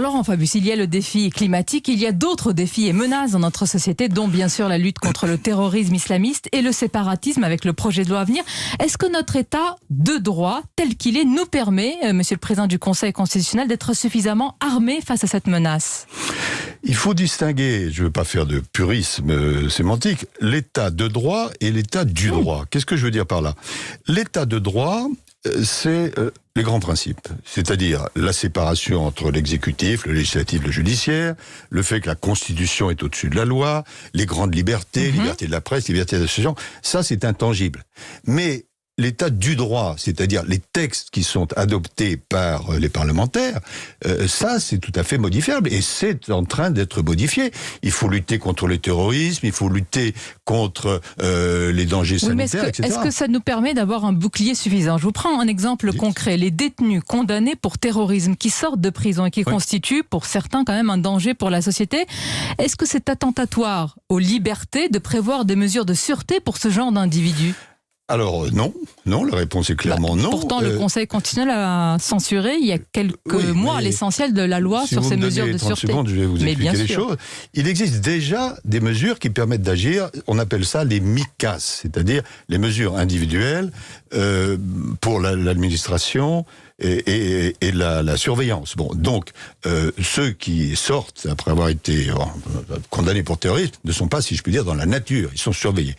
Laurent Fabius, il y a le défi climatique, il y a d'autres défis et menaces dans notre société, dont bien sûr la lutte contre le terrorisme islamiste et le séparatisme avec le projet de loi à venir. Est-ce que notre État de droit, tel qu'il est, nous permet, Monsieur le Président du Conseil constitutionnel, d'être suffisamment armé face à cette menace ? Il faut distinguer, je ne veux pas faire de purisme sémantique, l'état de droit et l'état du droit. Qu'est-ce que je veux dire par là ? L'état de droit, c'est les grands principes, c'est-à-dire la séparation entre l'exécutif, le législatif, le judiciaire, le fait que la Constitution est au-dessus de la loi, les grandes libertés, liberté de la presse, liberté d'association, ça c'est intangible. Mais l'état du droit, c'est-à-dire les textes qui sont adoptés par les parlementaires, ça c'est tout à fait modifiable et c'est en train d'être modifié. Il faut lutter contre le terrorisme, il faut lutter contre les dangers sanitaires, etc. Est-ce que ça nous permet d'avoir un bouclier suffisant ? Je vous prends un exemple concret. Les détenus condamnés pour terrorisme qui sortent de prison et qui constituent pour certains quand même un danger pour la société, est-ce que c'est attentatoire aux libertés de prévoir des mesures de sûreté pour ce genre d'individus ? Alors non, la réponse est clairement non. Pourtant, le Conseil constitutionnel a censuré il y a quelques mois l'essentiel de la loi sur ces mesures de sûreté. Secondes, je vais vous expliquer les choses. Il existe déjà des mesures qui permettent d'agir, on appelle ça les MICAS, c'est-à-dire les mesures individuelles pour l'administration et la surveillance. Bon, donc ceux qui sortent après avoir été condamnés pour terrorisme ne sont pas, si je puis dire, dans la nature, ils sont surveillés.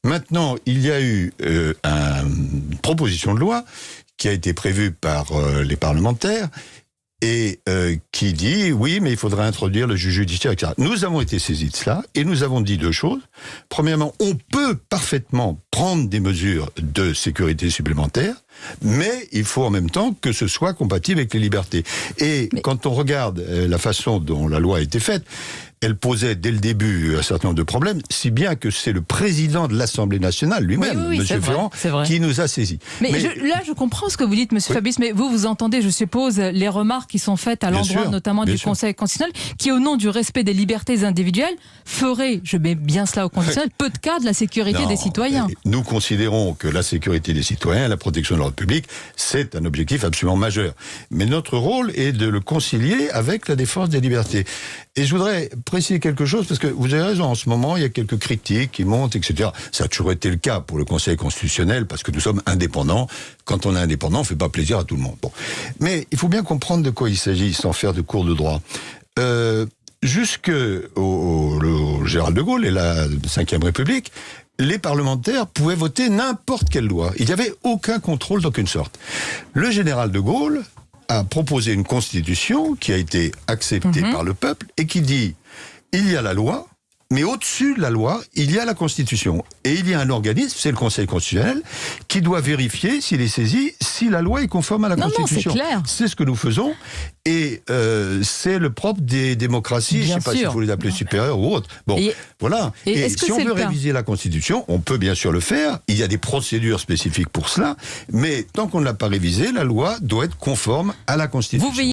Maintenant, il y a eu une proposition de loi qui a été prévue par les parlementaires et qui dit, oui, mais il faudrait introduire le juge judiciaire, etc. Nous avons été saisis de cela et nous avons dit deux choses. Premièrement, on peut parfaitement prendre des mesures de sécurité supplémentaires, mais il faut en même temps que ce soit compatible avec les libertés. Et quand on regarde la façon dont la loi a été faite, elle posait dès le début un certain nombre de problèmes, si bien que c'est le président de l'Assemblée nationale lui-même, M. Ferrand, qui nous a saisis. Mais là, je comprends ce que vous dites, M. Fabius, mais vous entendez, je suppose, les remarques qui sont faites à l'endroit notamment du Conseil constitutionnel, qui, au nom du respect des libertés individuelles, ferait, je mets bien cela au conditionnel, peu de cas de la sécurité des citoyens. Nous considérons que la sécurité des citoyens, la protection de l'ordre public, c'est un objectif absolument majeur. Mais notre rôle est de le concilier avec la défense des libertés. Et je voudrais préciser quelque chose, parce que vous avez raison, en ce moment, il y a quelques critiques qui montent, etc. Ça a toujours été le cas pour le Conseil constitutionnel, parce que nous sommes indépendants. Quand on est indépendant, on ne fait pas plaisir à tout le monde. Bon. Mais il faut bien comprendre de quoi il s'agit, sans faire de cours de droit. Jusque au Gérald de Gaulle et la Ve République, les parlementaires pouvaient voter n'importe quelle loi. Il n'y avait aucun contrôle d'aucune sorte. Le général de Gaulle a proposé une constitution qui a été acceptée par le peuple et qui dit il y a la loi, mais au-dessus de la loi, il y a la Constitution. Et il y a un organisme, c'est le Conseil constitutionnel, qui doit vérifier, s'il est saisi, si la loi est conforme à la Constitution. C'est clair. C'est ce que nous faisons. Et c'est le propre des démocraties, je ne sais pas s'il faut les appeler supérieures ou autres. Bon, voilà. Et si on veut réviser la Constitution, on peut bien sûr le faire. Il y a des procédures spécifiques pour cela. Mais tant qu'on ne l'a pas révisée, la loi doit être conforme à la Constitution.